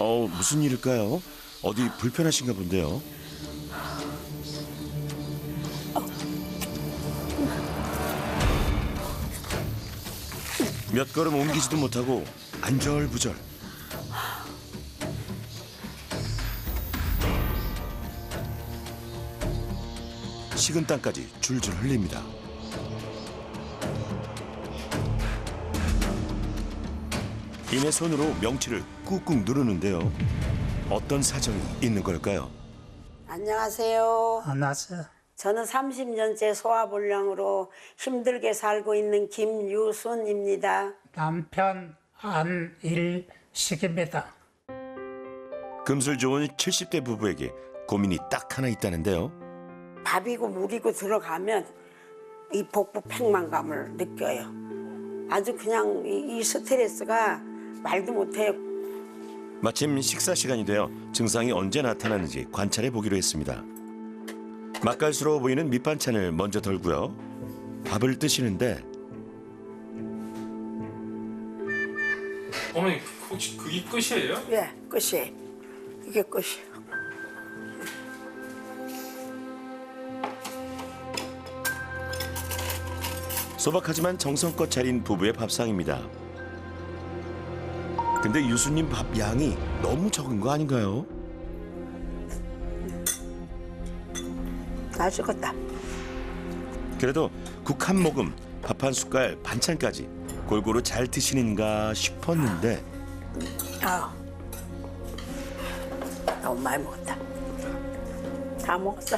무슨 일일까요? 어디 불편하신가 본데요. 몇 걸음 옮기지도 못하고 안절부절. 식은땀까지 줄줄 흘립니다. 이내 손으로 명치를 꾹꾹 누르는데요. 어떤 사정이 있는 걸까요? 안녕하세요. 안녕하세요. 저는 30년째 소화불량으로 힘들게 살고 있는 김유순입니다. 남편 안일식입니다. 금술 좋은 70대 부부에게 고민이 딱 하나 있다는데요. 밥이고 물이고 들어가면 이 복부 팽만감을 느껴요. 아주 그냥 이 스트레스가 말도 못해요. 마침 식사 시간이 되어 증상이 언제 나타나는지 관찰해 보기로 했습니다. 맛깔스러워 보이는 밑반찬을 먼저 덜고요. 밥을 드시는데 어머니 혹시 그게 끝이에요? 예, 끝이에요. 이게 끝이에요. 소박하지만 정성껏 차린 부부의 밥상입니다. 근데 유수님 밥 양이 너무 적은 거 아닌가요? 다 죽었다. 그래도 국 한 모금, 밥 한 숟갈, 반찬까지 골고루 잘 드시는가 싶었는데 아, 너무 많이 먹었다. 다 먹었어.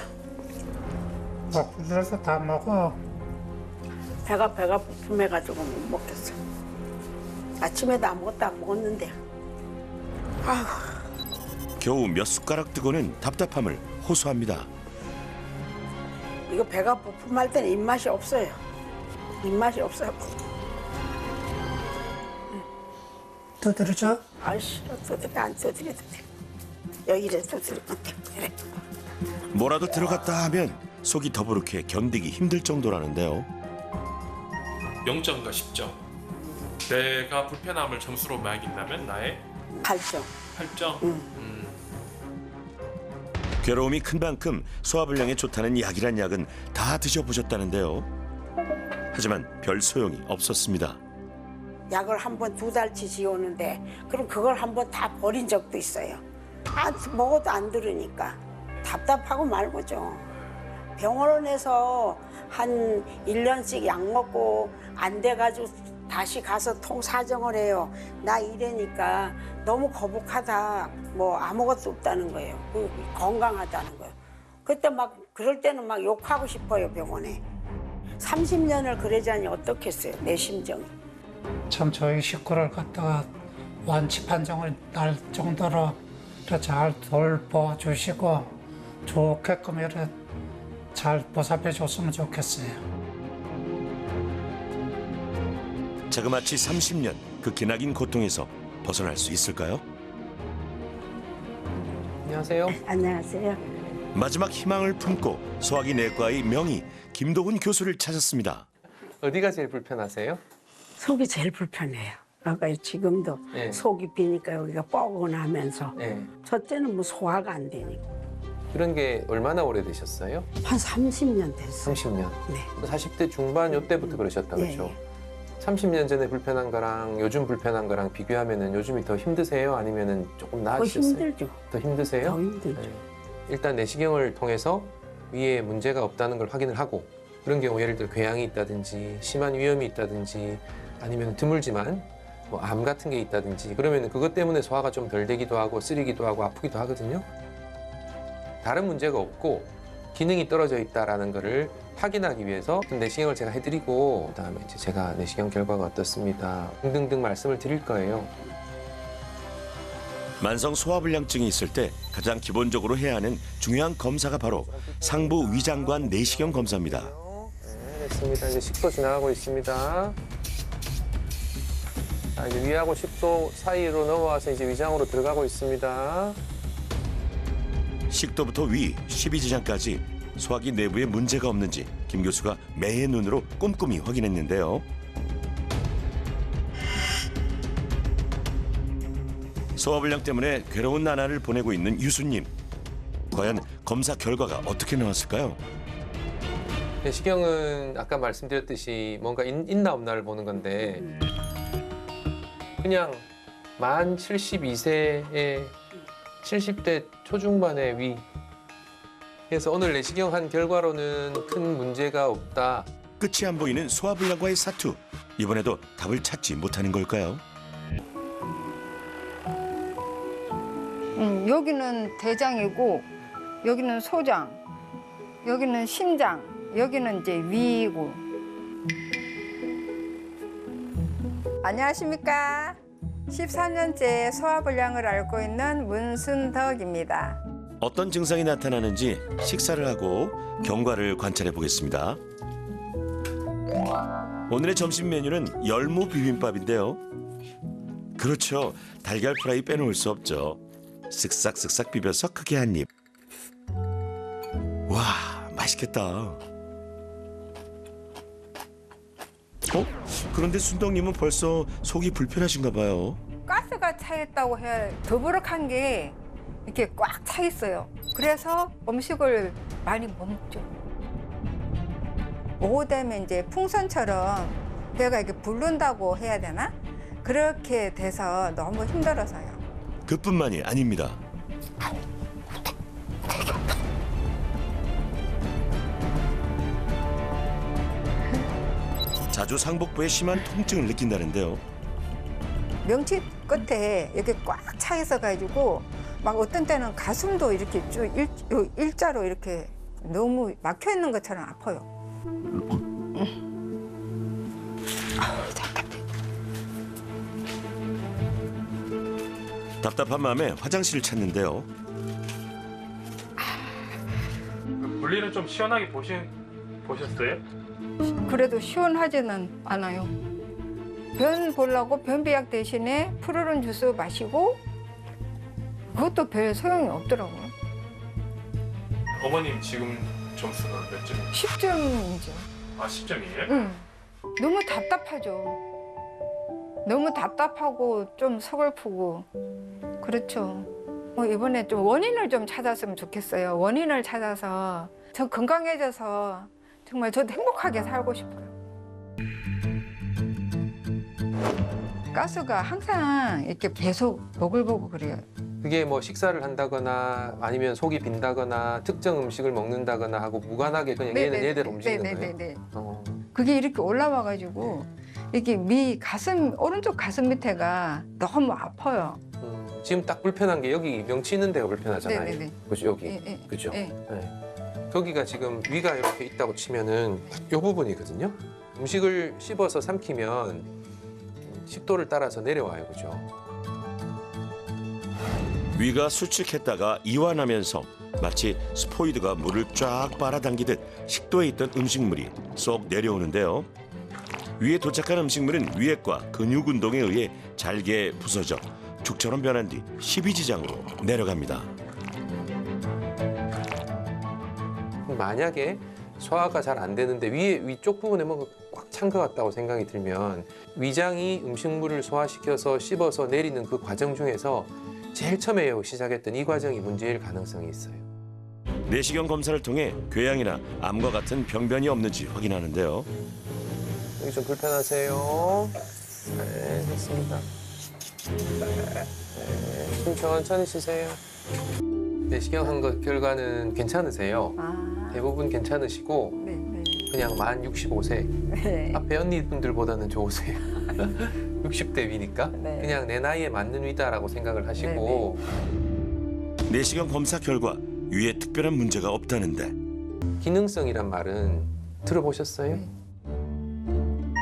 그래서 다 먹어. 배가 부품해가지고 못 먹겠어. 아침에도 아무것도 안 먹었는데. 아휴. 겨우 몇 숟가락 뜨고는 답답함을 호소합니다. 이거 배가 부품할 때는 입맛이 없어요. 입맛이 없어요. 두드려줘? 아이씨, 두드려 안 두드려 두드려. 여기를 두드리면 돼. 그래. 뭐라도 들어갔다 하면 속이 더부룩해 견디기 힘들 정도라는데요. 0점과 10점. 내가 불편함을 점수로 매긴다면 나의 8점. 8점. 괴로움이 큰 만큼 소화불량에 좋다는 약이란 약은 다 드셔보셨다는데요. 하지만 별 소용이 없었습니다. 약을 한 번 2달치 지우는데 그럼 그걸 한 번 다 버린 적도 있어요. 다 먹어도 안 들으니까 답답하고 말고죠. 병원에서 한 1년씩 약 먹고 안 돼가지고 다시 가서 통사정을 해요. 나 이래니까 너무 거북하다. 뭐 아무것도 없다는 거예요. 건강하다는 거예요. 그때 막 그럴 때는 막 욕하고 싶어요, 병원에. 30년을 그러자니 어떻겠어요, 내 심정이. 참 저희 식구를 갖다가 완치 판정을 날 정도로 잘 돌봐주시고 좋게끔 이렇게 잘 보살펴 줬으면 좋겠어요. 자그마치 30년 그 기나긴 고통에서 벗어날 수 있을까요? 안녕하세요. 안녕하세요. 마지막 희망을 품고 소화기 내과의 명의 김도훈 교수를 찾았습니다. 어디가 제일 불편하세요? 속이 제일 불편해요. 그러니까 지금도 네. 속이 비니까 여기가 뻐근하면서 네. 저 때는 뭐 소화가 안 되니까. 그런 게 얼마나 오래되셨어요? 한 30년 됐어요. 30년. 네. 40대 중반 요때부터 그러셨다 예, 그렇죠? 예. 30년 전에 불편한 거랑 요즘 불편한 거랑 비교하면은 요즘이 더 힘드세요? 아니면은 조금 더 나아지셨어요? 힘들죠. 더 힘드세요? 더 힘들죠. 네. 일단 내시경을 통해서 위에 문제가 없다는 걸 확인을 하고 그런 경우 예를 들어 궤양이 있다든지 심한 위염이 있다든지 아니면 드물지만 뭐 암 같은 게 있다든지 그러면 그것 때문에 소화가 좀 덜 되기도 하고 쓰리기도 하고 아프기도 하거든요. 다른 문제가 없고 기능이 떨어져 있다라는 거를 확인하기 위해서 내시경을 제가 해드리고 그다음에 이제 제가 내시경 결과가 어떻습니다 등등등 말씀을 드릴 거예요. 만성 소화불량증이 있을 때 가장 기본적으로 해야 하는 중요한 검사가 바로 상부 위장관 내시경 검사입니다. 네, 됐습니다. 이제 식도 지나가고 있습니다. 자, 이제 위하고 식도 사이로 넘어와서 이제 위장으로 들어가고 있습니다. 식도부터 위, 십이지장까지 소화기 내부에 문제가 없는지 김 교수가 매의 눈으로 꼼꼼히 확인했는데요. 소화불량 때문에 괴로운 나날을 보내고 있는 유수님. 과연 검사 결과가 어떻게 나왔을까요? 내시경은 아까 말씀드렸듯이 뭔가 있나 없나를 보는 건데 그냥 만 72세의 70대 초중반의 위. 그래서 오늘 내시경 한 결과로는 큰 문제가 없다. 끝이 안 보이는 소화불량과의 사투. 이번에도 답을 찾지 못하는 걸까요? 여기는 대장이고 여기는 소장, 여기는 심장, 여기는 이제 위이고. 안녕하십니까. 13년째 소화불량을 앓고 있는 문순덕입니다. 어떤 증상이 나타나는지 식사를 하고 경과를 관찰해 보겠습니다. 오늘의 점심 메뉴는 열무 비빔밥인데요. 그렇죠. 달걀 프라이 빼놓을 수 없죠. 쓱싹쓱싹 비벼서 크게 한 입. 와, 맛있겠다. 그런데 순덕님은 벌써 속이 불편하신가 봐요. 가스가 차있다고 해야 더부룩한 게 이렇게 꽉 차 있어요. 그래서 음식을 많이 못 먹죠. 오후 되면 이제 풍선처럼 배가 이렇게 부른다고 해야 되나? 그렇게 돼서 너무 힘들어서요. 그뿐만이 아닙니다. 자주 상복부에 심한 통증을 느낀다는데요. 명치 끝에 이렇게 꽉 차 있어가지고 막 어떤 때는 가슴도 이렇게 쭉 일자로 이렇게 너무 막혀 있는 것처럼 아파요. 잠깐. 답답한 마음에 화장실을 찾는데요. 분리는 좀 시원하게 보셨어요? 그래도 시원하지는 않아요. 변 보려고 변비약 대신에 푸르른 주스 마시고 그것도 별 소용이 없더라고요. 어머님 지금 점수는 몇 점? 10점이죠. 아 10점이에요? 응. 너무 답답하죠. 너무 답답하고 좀 서글프고 그렇죠. 이번에 좀 원인을 좀 찾았으면 좋겠어요. 원인을 찾아서 저 건강해져서 정말 저도 행복하게 살고 싶어요. 가스가 항상 이렇게 계속 보글보글 그래요. 그게 뭐 식사를 한다거나 아니면 속이 빈다거나 특정 음식을 먹는다거나 하고 무관하게 그냥 얘는 얘대로 움직이는 거예요? 네네네. 어. 그게 이렇게 올라와가지고 이렇게 오른쪽 가슴 밑에가 너무 아파요. 지금 딱 불편한 게 여기 명치 있는 데가 불편하잖아요. 네네네. 그죠 여기. 예, 예. 그죠. 예. 네. 거기가 지금 위가 이렇게 있다고 치면은 이 부분이거든요. 음식을 씹어서 삼키면 식도를 따라서 내려와요, 그죠? 위가 수축했다가 이완하면서 마치 스포이드가 물을 쫙 빨아당기듯 식도에 있던 음식물이 쏙 내려오는데요. 위에 도착한 음식물은 위액과 근육 운동에 의해 잘게 부서져 죽처럼 변한 뒤 십이지장으로 내려갑니다. 만약에 소화가 잘 안 되는데 위쪽 부분에 뭔가 꽉 찬 것 같다고 생각이 들면 위장이 음식물을 소화시켜서 씹어서 내리는 그 과정 중에서 제일 처음에 시작했던 이 과정이 문제일 가능성이 있어요. 내시경 검사를 통해 괴양이나 암과 같은 병변이 없는지 확인하는데요. 여기 좀 불편하세요? 네, 됐습니다. 네, 숨 천천히 쉬세요. 내시경 한 것 결과는 괜찮으세요. 대부분 괜찮으시고 네. 그냥 만 65세. 네. 앞에 언니분들보다는 좋으세요. 60대 위니까 네. 그냥 내 나이에 맞는 위다라고 생각을 하시고 내시경 검사 결과 위에 특별한 문제가 없다는데 기능성이란 말은 들어보셨어요?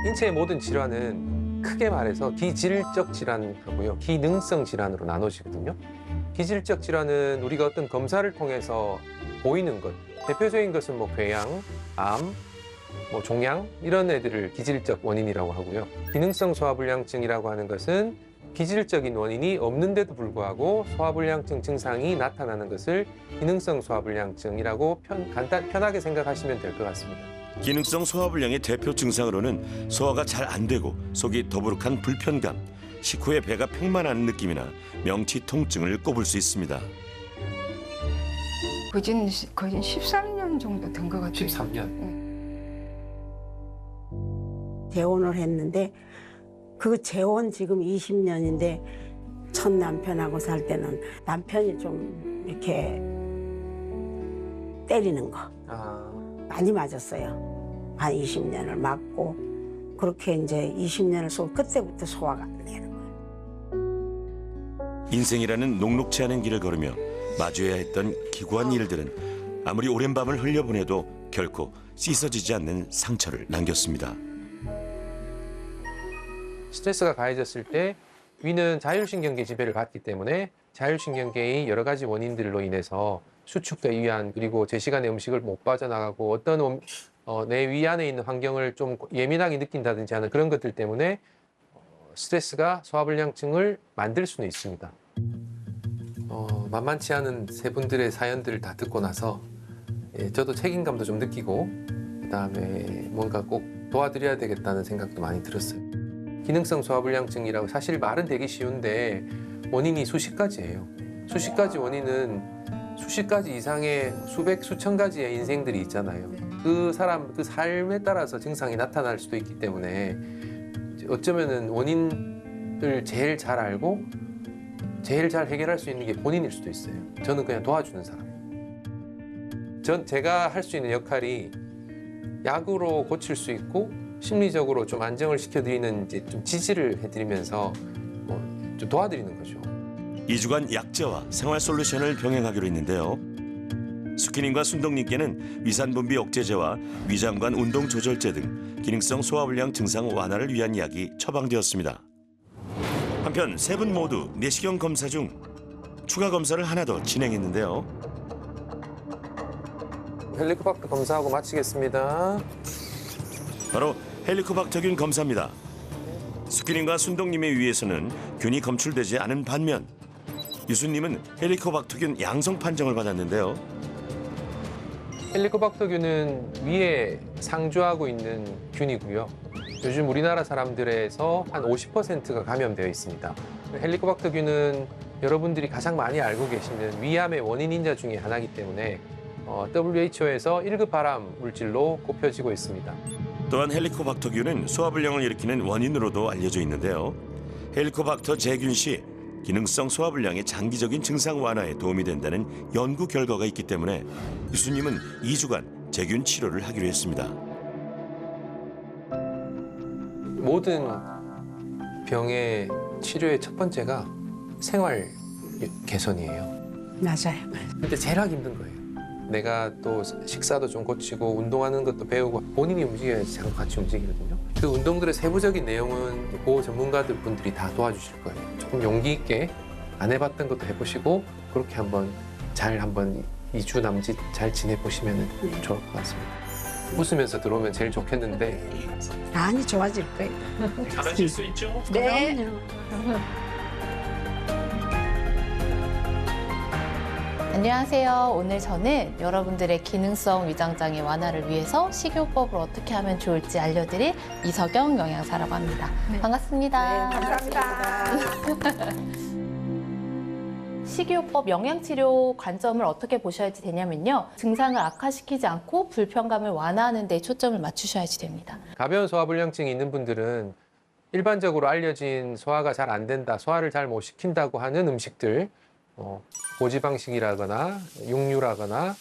인체의 모든 질환은 크게 말해서 기질적 질환하고요, 기능성 질환으로 나눠지거든요. 기질적 질환은 우리가 어떤 검사를 통해서 보이는 것, 대표적인 것은 뭐 궤양, 암, 뭐 종양 이런 애들을 기질적 원인이라고 하고요. 기능성 소화불량증이라고 하는 것은 기질적인 원인이 없는데도 불구하고 소화불량증 증상이 나타나는 것을 기능성 소화불량증이라고 편하게 생각하시면 될 것 같습니다. 기능성 소화불량의 대표 증상으로는 소화가 잘 안 되고 속이 더부룩한 불편감, 식후에 배가 팽만한 느낌이나 명치 통증을 꼽을 수 있습니다. 거진 13년 정도 된 것 같아요. 13년. 재혼을 했는데 그 재혼 지금 20년인데 첫 남편하고 살 때는 남편이 좀 이렇게 때리는 거 아, 많이 맞았어요. 한 20년을 맞고 그렇게 이제 20년을 쏘고 그때부터 소화가 안 되는 거예요. 인생이라는 녹록치 않은 길을 걸으며 마주해야 했던 기구한 일들은 아무리 오랜 밤을 흘려보내도 결코 씻어지지 않는 상처를 남겼습니다. 스트레스가 가해졌을 때 위는 자율신경계 지배를 받기 때문에 자율신경계의 여러 가지 원인들로 인해서 수축된 위안 그리고 제 시간에 음식을 못 빠져나가고 어떤 내 위 안에 있는 환경을 좀 예민하게 느낀다든지 하는 그런 것들 때문에 스트레스가 소화불량증을 만들 수는 있습니다. 만만치 않은 세 분들의 사연들을 다 듣고 나서 저도 책임감도 좀 느끼고 그다음에 뭔가 꼭 도와드려야 되겠다는 생각도 많이 들었어요. 기능성 소화불량증이라고 사실 말은 되게 쉬운데 원인이 수십 가지예요. 수십 가지 원인은 수십 가지 이상의 수백, 수천 가지의 인생들이 있잖아요. 그 사람, 그 삶에 따라서 증상이 나타날 수도 있기 때문에 어쩌면은 원인을 제일 잘 알고 제일 잘 해결할 수 있는 게 본인일 수도 있어요. 저는 그냥 도와주는 사람. 제가 할 수 있는 역할이 약으로 고칠 수 있고 심리적으로 좀 안정을 시켜드리는 이제 좀 지지를 해드리면서 좀 도와드리는 거죠. 2주간 약제와 생활 솔루션을 병행하기로 했는데요. 수키님과 순덕님께는 위산분비 억제제와 위장관 운동 조절제 등 기능성 소화불량 증상 완화를 위한 약이 처방되었습니다. 한편 세 분 모두 내시경 검사 중 추가 검사를 하나 더 진행했는데요. 헬리코박터 검사하고 마치겠습니다. 바로 헬리코박터균 검사입니다. 수키님과 순덕님의 위에서는 균이 검출되지 않은 반면 유수님은 헬리코박터균 양성 판정을 받았는데요. 헬리코박터균은 위에 상주하고 있는 균이고요. 요즘 우리나라 사람들에서 한 50%가 감염되어 있습니다. 헬리코박터균은 여러분들이 가장 많이 알고 계시는 위암의 원인 인자 중에 하나이기 때문에 WHO에서 1급 발암 물질로 꼽혀지고 있습니다. 또한 헬리코박터균은 소화불량을 일으키는 원인으로도 알려져 있는데요. 헬리코박터 제균 시 기능성 소화불량의 장기적인 증상 완화에 도움이 된다는 연구 결과가 있기 때문에 유수님은 2주간 제균 치료를 하기로 했습니다. 모든 병의 치료의 첫 번째가 생활 개선이에요. 맞아요. 근데 제일 하기 힘든 거예요. 내가 또 식사도 좀 고치고 운동하는 것도 배우고 본인이 움직여야지 자꾸 같이 움직이거든요. 그 운동들의 세부적인 내용은 그 전문가들 분들이 다 도와주실 거예요. 조금 용기 있게 안 해봤던 것도 해보시고 그렇게 한번 2주 남짓 잘 지내보시면 좋을 것 같습니다. 웃으면서 들어오면 제일 좋겠는데 많이 좋아질 거예요. 잘하실 수 있죠? 네. 안녕하세요. 오늘 저는 여러분들의 기능성 위장장애 완화를 위해서 식이요법을 어떻게 하면 좋을지 알려드릴 이석영 영양사라고 합니다. 네. 반갑습니다. 감사합니다. 식이요법 영양치료 관점을 어떻게 보셔야지 되냐면요. 증상을 악화시키지 않고 불편감을 완화하는 데 초점을 맞추셔야지 됩니다. 가벼운 소화불량증이 있는 분들은 일반적으로 알려진 소화가 잘 안 된다, 소화를 잘 못 시킨다고 하는 음식들 고지방식이라거나 육류라거나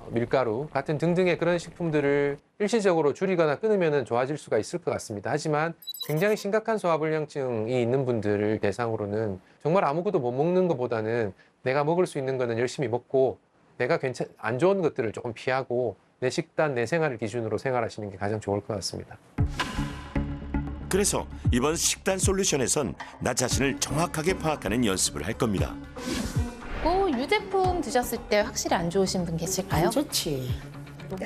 밀가루 같은 등등의 그런 식품들을 일시적으로 줄이거나 끊으면 좋아질 수가 있을 것 같습니다. 하지만 굉장히 심각한 소화불량증이 있는 분들을 대상으로는 정말 아무것도 못 먹는 것보다는 내가 먹을 수 있는 거는 열심히 먹고 내가 안 좋은 것들을 조금 피하고 내 식단, 내 생활을 기준으로 생활하시는 게 가장 좋을 것 같습니다. 그래서 이번 식단 솔루션에선 나 자신을 정확하게 파악하는 연습을 할 겁니다. 유제품 드셨을 때 확실히 안 좋으신 분 계실까요? 안 좋지.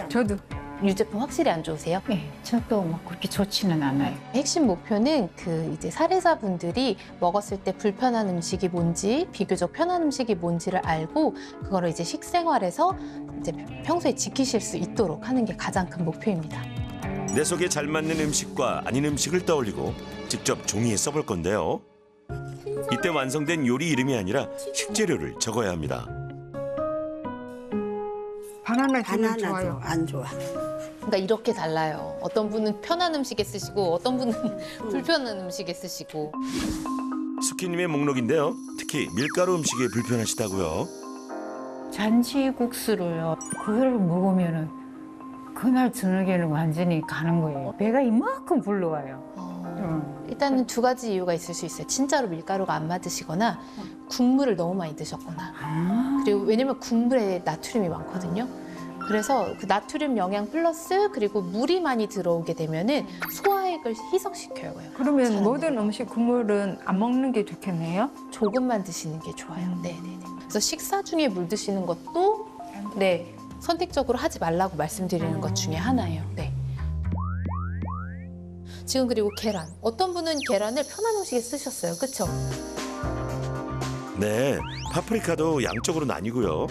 저도. 유제품 확실히 안 좋으세요? 네, 저도 뭐 그렇게 좋지는 않아요. 핵심 목표는 이제 사례자분들이 먹었을 때 불편한 음식이 뭔지, 비교적 편한 음식이 뭔지를 알고 그거를 이제 식생활에서 이제 평소에 지키실 수 있도록 하는 게 가장 큰 목표입니다. 내 속에 잘 맞는 음식과 아닌 음식을 떠올리고 직접 종이에 써볼 건데요. 이때 완성된 요리 이름이 아니라 식재료를 적어야 합니다. 바나나 주면 바나나도 좋아요. 안 좋아. 그러니까 이렇게 달라요. 어떤 분은 편한 음식에 쓰시고 어떤 분은 불편한 음식에 쓰시고. 수키님의 목록인데요. 특히 밀가루 음식에 불편하시다고요. 잔치국수를요. 그걸 먹으면은 그날 저녁에는 완전히 가는 거예요. 배가 이만큼 불러와요. 일단은 두 가지 이유가 있을 수 있어요. 진짜로 밀가루가 안 맞으시거나 국물을 너무 많이 드셨거나. 그리고 왜냐면 국물에 나트륨이 많거든요. 그래서 그 나트륨 영양 플러스 그리고 물이 많이 들어오게 되면은 소화액을 희석시켜요. 그러면 잘 모든 돼요. 음식 국물은 안 먹는 게 좋겠네요. 조금만 드시는 게 좋아요. 네네네. 그래서 식사 중에 물 드시는 것도 네 선택적으로 하지 말라고 말씀드리는 것 중에 하나예요. 네. 지금 그리고 계란. 어떤 분은 계란을 편한 음식에 쓰셨어요. 그렇죠? 네, 파프리카도 양쪽으로 나뉘고요.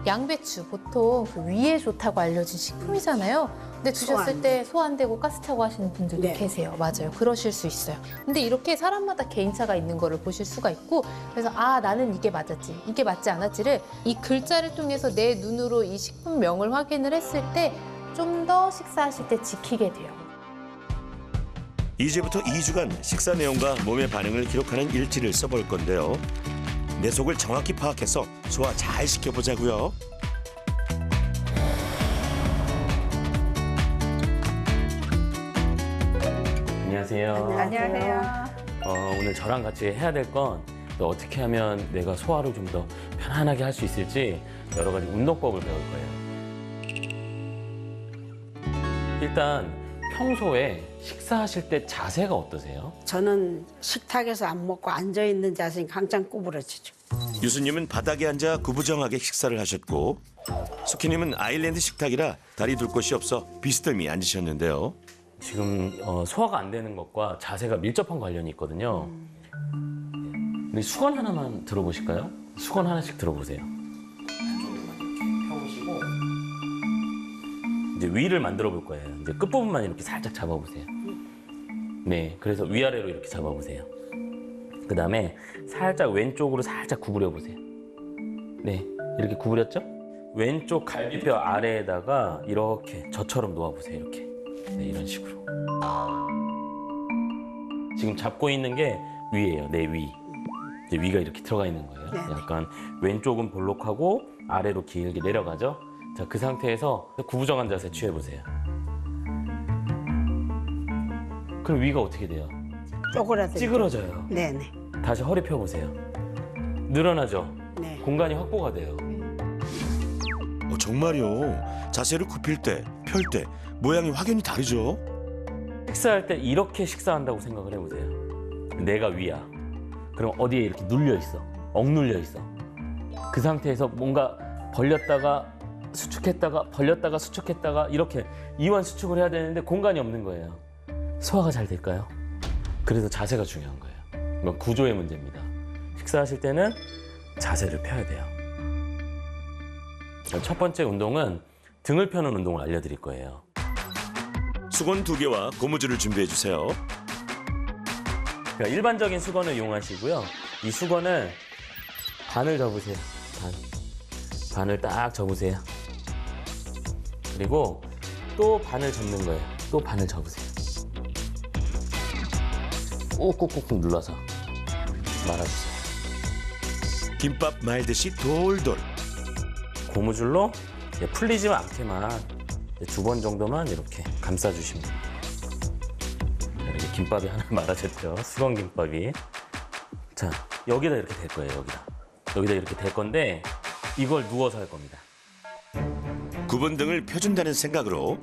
양배추 보통 그 위에 좋다고 알려진 식품이잖아요. 근데 드셨을 때 소화 안 되고 가스 차고 하시는 분들도 네. 계세요. 맞아요. 그러실 수 있어요. 근데 이렇게 사람마다 개인차가 있는 거를 보실 수가 있고 그래서 아 나는 이게 맞았지 이게 맞지 않았지를 이 글자를 통해서 내 눈으로 이 식품명을 확인을 했을 때 좀 더 식사하실 때 지키게 돼요. 이제부터 2주간 식사 내용과 몸의 반응을 기록하는 일지를 써볼 건데요. 내 속을 정확히 파악해서 소화 잘 시켜보자고요. 안녕하세요. 안녕하세요. 오늘 저랑 같이 해야 될 건 또 어떻게 하면 내가 소화를 좀 더 편안하게 할 수 있을지 여러 가지 운동법을 배울 거예요. 일단 평소에 식사하실 때 자세가 어떠세요? 저는 식탁에서 안 먹고 앉아 있는 자세는 항상 구부러지죠. 유수님은 바닥에 앉아 구부정하게 식사를 하셨고 수키님은 아일랜드 식탁이라 다리 둘 곳이 없어 비스듬히 앉으셨는데요. 지금 소화가 안 되는 것과 자세가 밀접한 관련이 있거든요. 우리 수건 하나만 들어보실까요? 수건 하나씩 들어보세요. 한쪽으로만 이렇게 펴보시고 이제 위를 만들어 볼 거예요. 이제 끝부분만 이렇게 살짝 잡아보세요. 네, 그래서 위아래로 이렇게 잡아보세요. 그 다음에 살짝 왼쪽으로 살짝 구부려 보세요. 네, 이렇게 구부렸죠? 왼쪽 갈비뼈 아래에다가 이렇게 저처럼 놓아보세요. 이렇게. 네, 이런 식으로. 지금 잡고 있는 게 위예요. 내 위. 이제 위가 이렇게 들어가 있는 거예요. 네. 약간 왼쪽은 볼록하고 아래로 길게 내려가죠. 자, 그 상태에서 구부정한 자세 취해보세요. 그럼 위가 어떻게 돼요? 쪼그라들죠. 찌그러져요. 네네. 다시 허리 펴보세요. 늘어나죠? 네. 공간이 확보가 돼요. 정말요. 자세를 굽힐 때, 펼 때 모양이 확연히 다르죠. 식사할 때 이렇게 식사한다고 생각을 해보세요. 내가 위야. 그럼 어디에 이렇게 눌려 있어. 억눌려 있어. 그 상태에서 뭔가 벌렸다가 수축했다가 벌렸다가 수축했다가 이렇게 이완 수축을 해야 되는데 공간이 없는 거예요. 소화가 잘 될까요? 그래서 자세가 중요한 거예요. 이건 구조의 문제입니다. 식사하실 때는 자세를 펴야 돼요. 첫 번째 운동은 등을 펴는 운동을 알려드릴 거예요. 수건 2개와 고무줄을 준비해 주세요. 그러니까 일반적인 수건을 이용하시고요. 이 수건을 반을 접으세요. 반을 딱 접으세요. 그리고 또 반을 접는 거예요. 또 반을 접으세요. 꾹꾹꾹 눌러서 말아주세요. 김밥 말듯이 돌돌. 고무줄로 풀리지 않게만 2번 정도만 이렇게 감싸주시면 돼요. 이렇게 김밥이 하나 말아졌죠. 수건 김밥이. 자, 여기다 이렇게 될 거예요. 여기다 이렇게 될 건데 이걸 누워서 할 겁니다. 굽은 등을 펴준다는 생각으로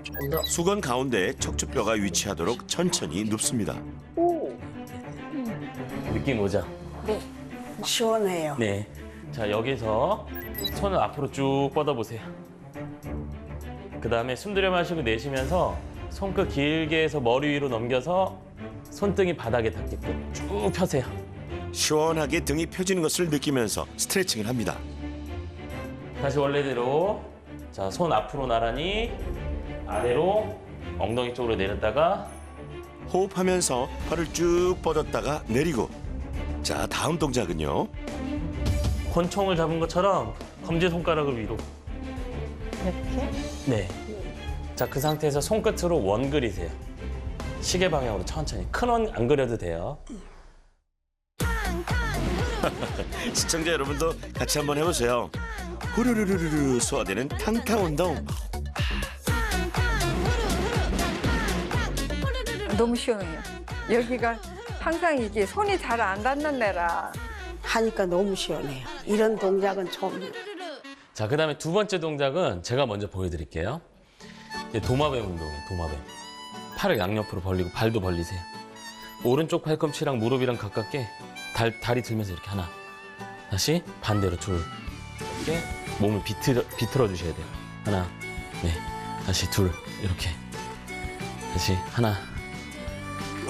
조금 더. 수건 가운데에 척추뼈가 위치하도록 천천히 눕습니다. 느낌 오죠? 시원해요. 네. 자, 여기서 손을 앞으로 쭉 뻗어보세요. 그 다음에 숨 들여 마시고 내쉬면서 손끝 길게 해서 머리 위로 넘겨서 손등이 바닥에 닿게끔 쭉 펴세요. 시원하게 등이 펴지는 것을 느끼면서 스트레칭을 합니다. 다시 원래대로. 자, 손 앞으로 나란히 아래로 엉덩이 쪽으로 내렸다가 호흡하면서 팔을 쭉 뻗었다가 내리고. 자, 다음 동작은요. 권총을 잡은 것처럼 검지손가락을 위로. 이렇게? 네. 자, 그 상태에서 손끝으로 원 그리세요. 시계 방향으로 천천히. 큰 원 안 그려도 돼요. 시청자 여러분도 같이 한번 해보세요. 후루루루루 소화되는 탕탕 운동. 너무 시원해요. 여기가 항상 이게 손이 잘 안 닿는 데라. 하니까 너무 시원해요. 이런 동작은 처음이에요. 자, 그 다음에 두 번째 동작은 제가 먼저 보여드릴게요. 이제 도마뱀 운동이에요, 도마뱀. 팔을 양옆으로 벌리고 발도 벌리세요. 오른쪽 팔꿈치랑 무릎이랑 가깝게 다리 들면서 이렇게 하나. 다시 반대로 둘. 이렇게 몸을 비틀어 주셔야 돼요. 하나, 네. 다시 둘, 이렇게. 다시 하나,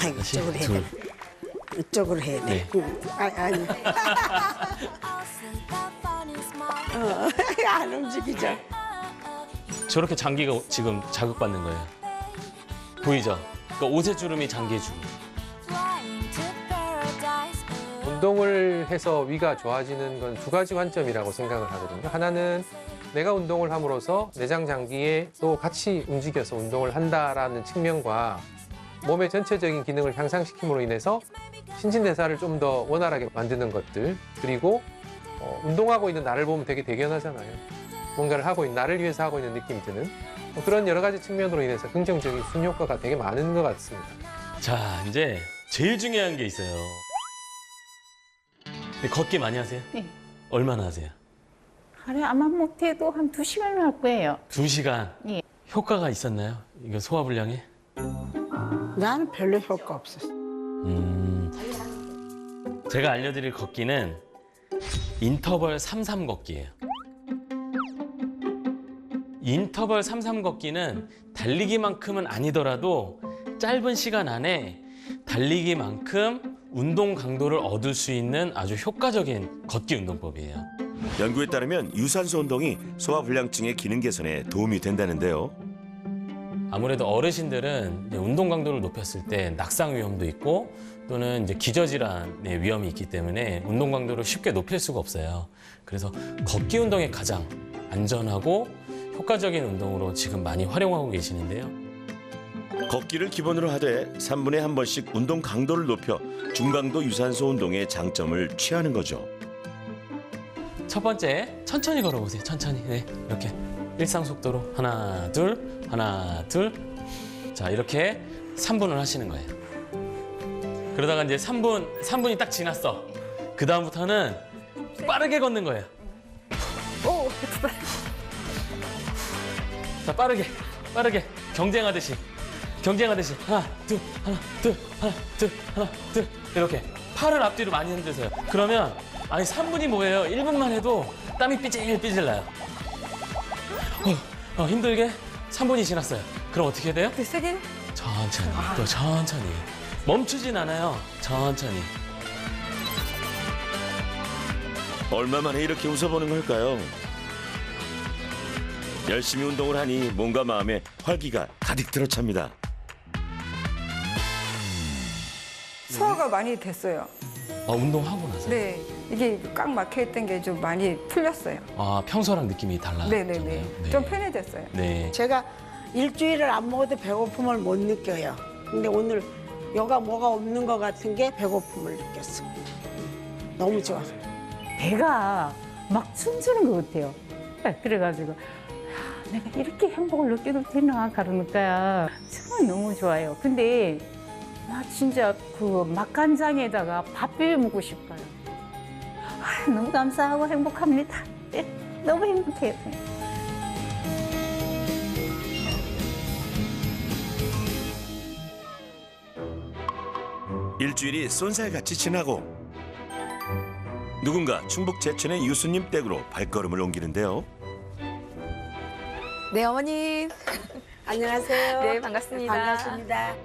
아이고, 다시 이쪽으로 해야 둘. 돼. 이쪽으로 해야 돼. 네. 아니. 안 움직이죠. 저렇게 장기가 지금 자극받는 거예요. 보이죠? 그러니까 옷의 주름이 장기의 주름. 운동을 해서 위가 좋아지는 건 두 가지 관점이라고 생각을 하거든요. 하나는 내가 운동을 함으로써 내장 장기에 또 같이 움직여서 운동을 한다라는 측면과 몸의 전체적인 기능을 향상시킴으로 인해서 신진대사를 좀 더 원활하게 만드는 것들, 그리고 운동하고 있는 나를 보면 되게 대견하잖아요. 뭔가를 하고 있는 나를 위해서 하고 있는 느낌이 드는 그런 여러 가지 측면으로 인해서 긍정적인 순효과가 되게 많은 것 같습니다. 자, 이제 제일 중요한 게 있어요. 걷기 많이 하세요? 네. 얼마나 하세요? 하루에 아마 못해도 한 2시간은 할 거예요. 2시간. 예. 효과가 있었나요? 이거 소화불량에? 나는 별로 효과 없었어. 제가 알려드릴 걷기는 인터벌 33 걷기예요. 인터벌 33 걷기는 달리기만큼은 아니더라도 짧은 시간 안에 달리기만큼 운동 강도를 얻을 수 있는 아주 효과적인 걷기 운동법이에요. 연구에 따르면 유산소 운동이 소화불량증의 기능 개선에 도움이 된다는데요. 아무래도 어르신들은 이제 운동 강도를 높였을 때 낙상 위험도 있고 또는 이제 기저질환의 위험이 있기 때문에 운동 강도를 쉽게 높일 수가 없어요. 그래서 걷기 운동이 가장 안전하고 효과적인 운동으로 지금 많이 활용하고 계시는데요. 걷기를 기본으로 하되 3분에 한 번씩 운동 강도를 높여 중강도 유산소 운동의 장점을 취하는 거죠. 첫 번째, 천천히 걸어보세요. 천천히. 네, 이렇게 일상 속도로 하나, 둘, 하나, 둘. 자, 이렇게 3분을 하시는 거예요. 그러다가 이제 3분이 딱 지났어. 그 다음부터는 빠르게 걷는 거예요. 오, 자, 빠르게 경쟁하듯이 하나, 둘, 하나, 둘, 하나, 둘, 하나, 둘 이렇게 팔을 앞뒤로 많이 흔드세요. 그러면 아니 3분이 뭐예요? 1분만 해도 땀이 삐질삐질 나요. 힘들게 3분이 지났어요. 그럼 어떻게 해야 돼요? 그 세게? 천천히, 또 천천히. 멈추진 않아요. 천천히. 얼마 만에 이렇게 웃어보는 걸까요? 열심히 운동을 하니 몸과 마음에 활기가 가득 들어찹니다. 소화가 많이 됐어요. 운동하고 나서. 네, 이게 꽉 막혀있던 게 좀 많이 풀렸어요. 평소랑 느낌이 달라요. 네네네, 좀 편해졌어요. 네. 제가 일주일을 안 먹어도 배고픔을 못 느껴요. 근데 오늘 여가 뭐가 없는 것 같은 게 배고픔을 느꼈어. 너무 좋아. 배가 막 춤추는 것 같아요. 그래가지고 내가 이렇게 행복을 느껴도 되나 그러니까 정말 너무 좋아요. 근데 나 진짜 그 맛간장에다가 밥 비벼 먹고 싶어요. 너무 감사하고 행복합니다. 너무 행복해요. 일주일이 쏜살같이 지나고 누군가 충북 제천의 유수님 댁으로 발걸음을 옮기는데요. 네, 어머님. 안녕하세요. 네, 반갑습니다. 반갑습니다.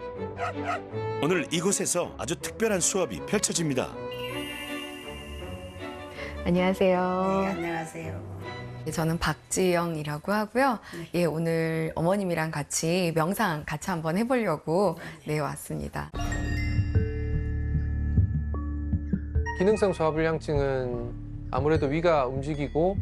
오늘 이곳에서 아주 특별한 수업이 펼쳐집니다. 안녕하세요. 네, 안녕하세요. 저는 박지영이라고 하고요. 네. 예, 오늘 어머님이랑 같이 명상 같이 한번 해보려고 네, 왔습니다. 기능성 소화불량증은 아무래도 위가 움직이고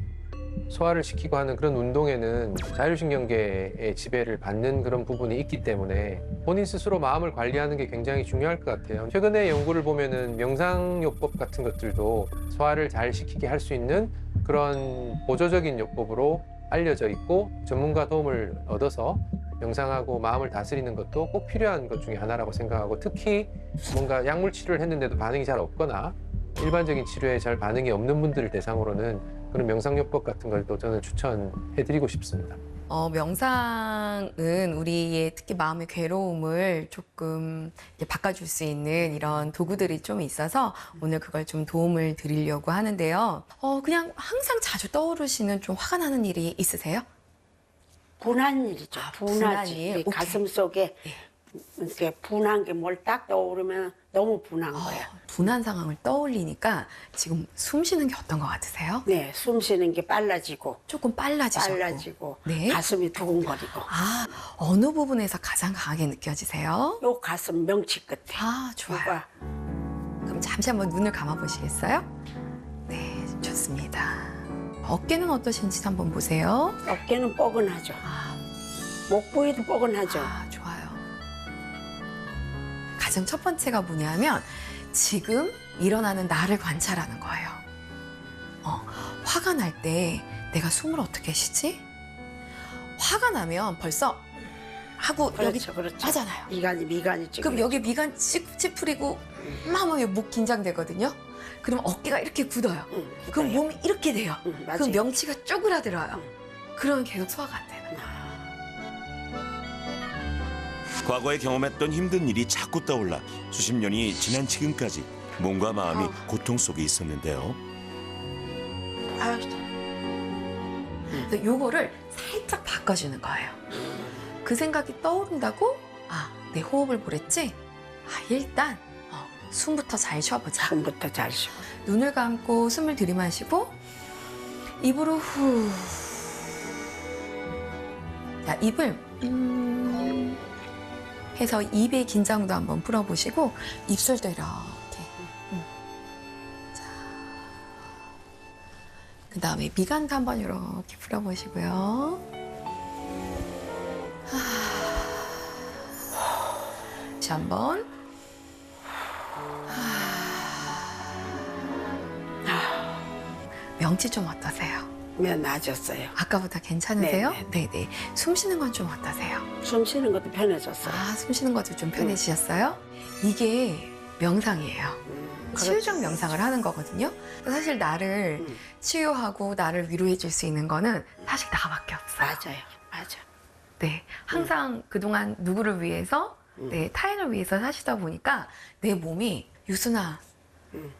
소화를 시키고 하는 그런 운동에는 자율신경계의 지배를 받는 그런 부분이 있기 때문에 본인 스스로 마음을 관리하는 게 굉장히 중요할 것 같아요. 최근에 연구를 보면은 명상요법 같은 것들도 소화를 잘 시키게 할 수 있는 그런 보조적인 요법으로 알려져 있고 전문가 도움을 얻어서 명상하고 마음을 다스리는 것도 꼭 필요한 것 중에 하나라고 생각하고 특히 뭔가 약물 치료를 했는데도 반응이 잘 없거나 일반적인 치료에 잘 반응이 없는 분들을 대상으로는 그런 명상요법 같은 걸 또 저는 추천해드리고 싶습니다. 명상은 우리의 특히 마음의 괴로움을 조금 이제 바꿔줄 수 있는 이런 도구들이 좀 있어서 오늘 그걸 좀 도움을 드리려고 하는데요. 그냥 항상 자주 떠오르시는 좀 화가 나는 일이 있으세요? 분한 일이죠. 분한 분하지. 일. 오케이. 가슴 속에 이렇게 분한 게 뭘 딱 떠오르면 너무 분한 거예요. 분한 상황을 떠올리니까 지금 숨 쉬는 게 어떤 것 같으세요? 네, 숨 쉬는 게 빨라지고 조금 빨라지셨고. 네. 가슴이 두근거리고. 아, 어느 부분에서 가장 강하게 느껴지세요? 요 가슴 명치 끝에. 아, 좋아요. 요가. 그럼 잠시 한번 눈을 감아 보시겠어요? 네, 좋습니다. 어깨는 어떠신지 한번 보세요. 어깨는 뻐근하죠. 아, 목 부위도 뻐근하죠. 아, 좋아요. 가장 첫 번째가 뭐냐면 지금 일어나는 나를 관찰하는 거예요. 화가 날 때 내가 숨을 어떻게 쉬지? 화가 나면 벌써 하고 여기 그렇죠. 하잖아요. 미간이 찌그러져. 그럼 여기 미간 찌푸리고 막 목 긴장되거든요. 그럼 어깨가 이렇게 굳어요. 그럼 굳어요. 몸이 이렇게 돼요. 맞아요. 그럼 명치가 쪼그라들어요. 그러면 계속 소화가 안 되는 거예요. 과거에 경험했던 힘든 일이 자꾸 떠올라 수십 년이 지난 지금까지 몸과 마음이 고통 속에 있었는데요. 아유, 그래서 요거를 살짝 바꿔주는 거예요. 그 생각이 떠오른다고? 아, 내 호흡을 보랬지? 아, 일단 숨부터 잘 쉬어보자. 숨부터 잘 쉬고. 눈을 감고 숨을 들이마시고 입으로 후. 자, 입을 해서 입의 긴장도 한번 풀어보시고 입술도 이렇게. 자, 그 다음에 미간도 한번 이렇게 풀어보시고요. 다시 한번. 명치 좀 어떠세요? 면 나아졌어요. 아까보다 괜찮으세요? 네. 네네. 숨 쉬는 건 좀 어떠세요? 숨 쉬는 것도 편해졌어요. 아, 숨 쉬는 것도 좀 편해지셨어요? 이게 명상이에요. 치유적 명상을 하는 거거든요. 사실 나를 치유하고 나를 위로해 줄 수 있는 거는 사실 나밖에 없어요. 맞아. 네. 항상 그동안 누구를 위해서, 네, 타인을 위해서 사시다 보니까 내 몸이 유순아,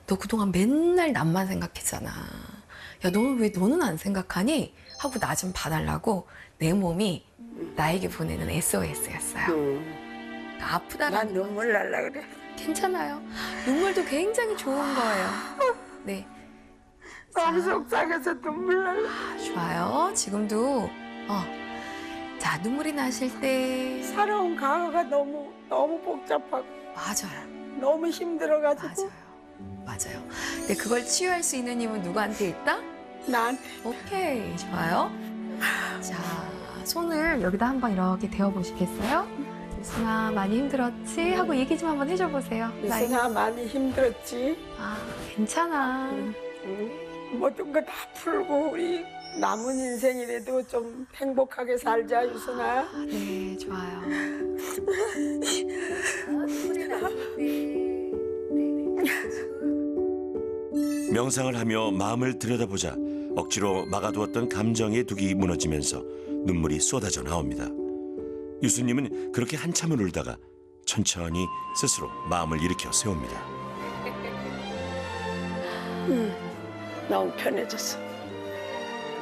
너 그동안 맨날 남만 생각했잖아. 야, 너는 왜 너는 안 생각하니? 하고 나 좀 봐달라고 내 몸이 나에게 보내는 SOS였어요. 그러니까 아프다라는 난 눈물 날라 그래. 괜찮아요. 눈물도 굉장히 좋은 거예요. 네. 너무 속상해서 눈물 날라. 좋아요. 지금도 자, 눈물이 나실 때 살아온 과거가 너무 복잡하고 맞아요. 너무 힘들어가지고 맞아요. 근데 그걸 치유할 수 있는 힘은 누구한테 있다? 나한테. 오케이, 좋아요. 자, 손을 여기다 한번 이렇게 대어 보시겠어요? 유순아, 많이 힘들었지? 하고 얘기 좀 한번 해줘 보세요. 유순아 많이 힘들었지. 아, 괜찮아. 모든 거 다 풀고 우리 남은 인생이라도 좀 행복하게 살자, 유순아. 네, 좋아요. 명상을 하며 마음을 들여다보자 억지로 막아두었던 감정의 둑이 무너지면서 눈물이 쏟아져 나옵니다. 유수님은 그렇게 한참을 울다가 천천히 스스로 마음을 일으켜 세웁니다. 너무 편해졌어.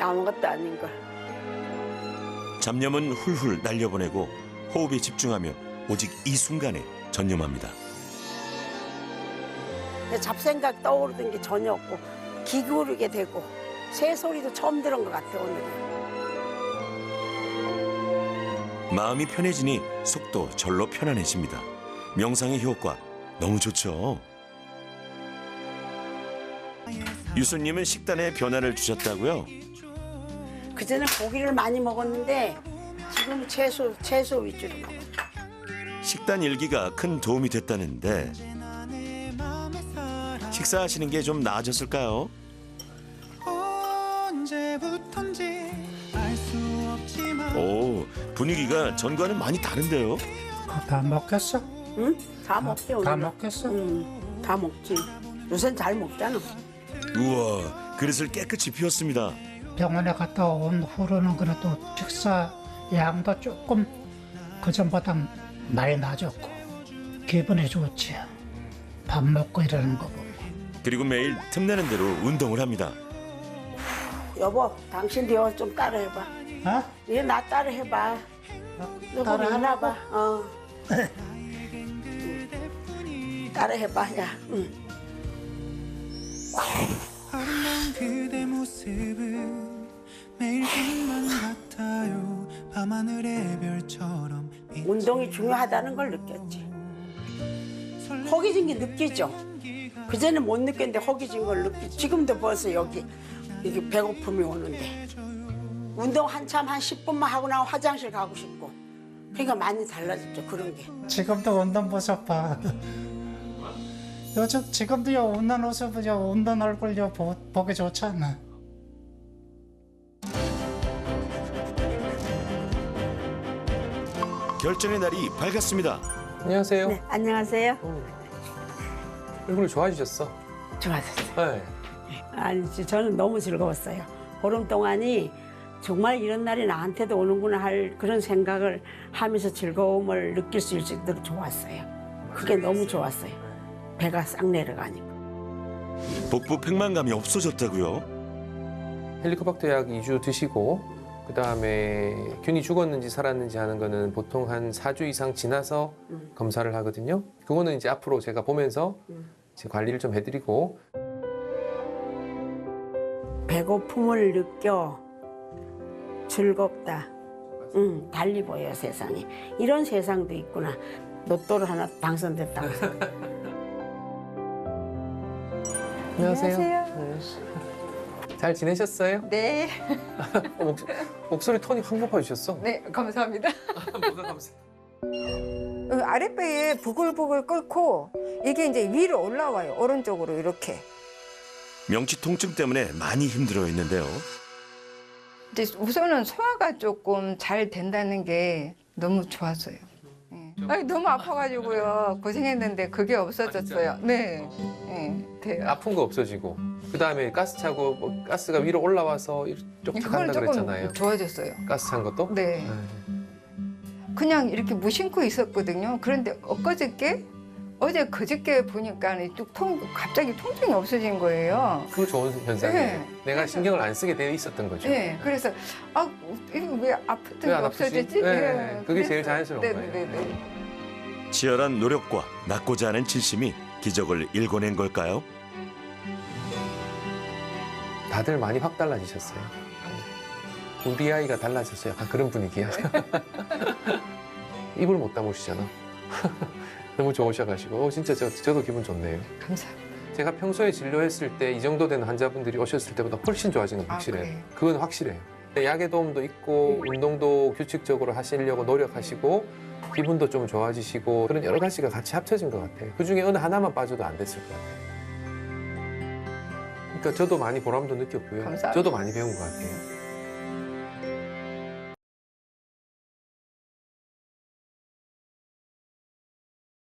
아무것도 아닌 걸. 잡념은 훌훌 날려보내고 호흡에 집중하며 오직 이 순간에 전념합니다. 잡생각 떠오르던 게 전혀 없고 기울이게 되고 새 소리도 처음 들은 것 같아 오늘은. 마음이 편해지니 속도 절로 편안해집니다. 명상의 효과 너무 좋죠. 유수님은 식단에 변화를 주셨다고요? 그전에 고기를 많이 먹었는데 지금 채소 위주로 먹어요. 식단 일기가 큰 도움이 됐다는데 식사하시는 게 좀 나아졌을까요? 오, 분위기가 전과는 많이 다른데요? 그거 다 먹겠어? 응? 다 먹지 오늘. 다 먹겠어? 응, 다 먹지. 요새는 잘 먹잖아. 우와, 그릇을 깨끗이 비웠습니다. 병원에 갔다 온 후로는 그래도 식사 양도 조금 그전보다 많이 나아졌고 기분이 좋지. 밥 먹고 이러는 거 보면. 그리고 매일 틈나는 대로 운동을 합니다. 여보, 당신도 이거 좀 따라해봐. 어? 얘 나 따라해봐. 여보 따라하라고? 일어나 봐. 따라해봐. 야. 응. 아름다운 그대 모습은 매일 빛만 같아요. 밤하늘의 별처럼 운동이 중요하다는 걸 느꼈지. 허기진 게 느끼죠. 그전에 못 느꼈는데 허기진 걸 느끼지. 지금도 벌써 여기 이게 배고픔이 오는데 운동 한참 한 10분만 하고 나면 화장실 가고 싶고. 그러니까 많이 달라졌죠 그런 게. 지금도 웃는 모습 봐. 요즘 지금도 요 웃는 모습, 요 웃는 얼굴 요 보기 좋지 않나? 결전의 날이 밝았습니다. 안녕하세요. 네, 안녕하세요. 얼굴 좋아지셨어? 좋았어요. 네. 아니 저는 너무 즐거웠어요. 보름 동안이 정말 이런 날이 나한테도 오는구나 할 그런 생각을 하면서 즐거움을 느낄 수 있도록 좋았어요. 그게 너무 좋았어요. 배가 싹 내려가니까. 복부 팽만감이 없어졌다고요? 헬리코박터 약 2주 드시고 그다음에 균이 죽었는지 살았는지 하는 거는 보통 한 4주 이상 지나서 검사를 하거든요. 그거는 이제 앞으로 제가 보면서 제 관리를 좀 해드리고. 배고픔을 느껴 즐겁다. 달리 보여 세상이. 이런 세상도 있구나. 로또를 하나 당선됐다고 생각. 안녕하세요. 네. 잘 지내셨어요? 네. 목소리 톤이 확 높아지셨어. 네, 감사합니다. 뭐가 감사. 아랫배에 부글부글 끓고 이게 이제 위로 올라와요. 오른쪽으로 이렇게. 명치 통증 때문에 많이 힘들어했는데요. 이제 우선은 소화가 조금 잘 된다는 게 너무 좋았어요. 네. 아니, 너무 아파가지고요. 고생했는데 그게 없어졌어요. 네. 네, 돼요. 아픈 거 없어지고 그다음에 가스 차고 뭐 가스가 위로 올라와서 이렇게 그건 간다 조금 그랬잖아요. 좋아졌어요. 가스 찬 것도? 네. 그냥 이렇게 무심코 있었거든요. 그런데 엊그저께 그저께 보니까 갑자기 통증이 없어진 거예요. 그거 좋은 현상이에요. 네. 내가 신경을 안 쓰게 되어 있었던 거죠. 네, 그래서 이거 왜 아프던 게 왜 안 아프지? 없어졌지? 네, 그게 제일 자연스러운 네, 거예요. 네, 네. 치열한 노력과 낫고자 하는 진심이 기적을 일궈낸 걸까요? 다들 많이 확 달라지셨어요. 우리 아이가 달라졌어요. 약간 그런 분위기야. 입을 못 다무시잖아. 너무 좋으셔가지고 진짜 저도 기분 좋네요. 감사합니다. 제가 평소에 진료했을 때 이 정도 되는 환자분들이 오셨을 때보다 훨씬 좋아지는 건 확실해요. 그래요? 그건 확실해요. 약의 도움도 있고 운동도 규칙적으로 하시려고 노력하시고 기분도 좀 좋아지시고 그런 여러 가지가 같이 합쳐진 것 같아요. 그중에 어느 하나만 빠져도 안 됐을 것 같아요. 그러니까 저도 많이 보람도 느꼈고요. 감사합니다. 저도 많이 배운 것 같아요.